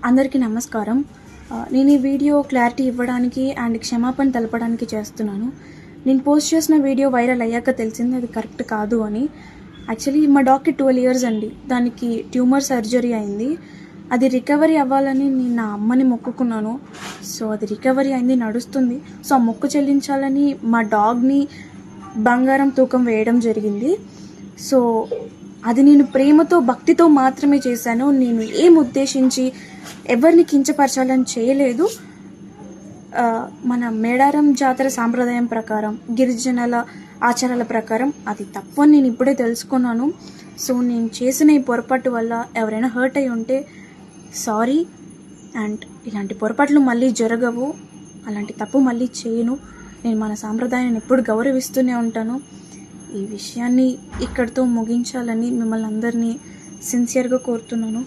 అందరికీ నమస్కారం. నేను ఈ వీడియో క్లారిటీ ఇవ్వడానికి అండ్ క్షమాపణ తెలపడానికి చేస్తున్నాను. నేను పోస్ట్ చేసిన వీడియో వైరల్ అయ్యాక తెలిసింది అది కరెక్ట్ కాదు అని. యాక్చువల్లీ మా డాగ్కి 12 years అండి. దానికి ట్యూమర్ సర్జరీ అయింది. అది రికవరీ అవ్వాలని నేను నా అమ్మని మొక్కుకున్నాను. సో అది రికవరీ అయింది, నడుస్తుంది. సో ఆ మొక్కు చెల్లించాలని మా డాగ్ని బంగారం తూకం వేయడం జరిగింది. సో అది నేను ప్రేమతో భక్తితో మాత్రమే చేశాను. నేను ఏం ఉద్దేశించి ఎవరిని కించపరచాలని చేయలేదు. మన మేడారం జాతర సాంప్రదాయం ప్రకారం, గిరిజనుల ఆచారాల ప్రకారం అది తప్పు అని నేను ఇప్పుడే తెలుసుకున్నాను. సో నేను చేసిన ఈ పొరపాటు వల్ల ఎవరైనా హర్ట్ అయి ఉంటే సారీ. అండ్ ఇలాంటి పొరపాట్లు మళ్ళీ జరగవు. అలాంటి తప్పు మళ్ళీ చేయను. నేను మన సాంప్రదాయాన్ని ఎప్పుడు గౌరవిస్తూనే ఉంటాను. ఈ విషయాన్ని ఇక్కడితో ముగించాలని మిమ్మల్ని అందరినీ సిన్సియర్గా కోరుతున్నాను.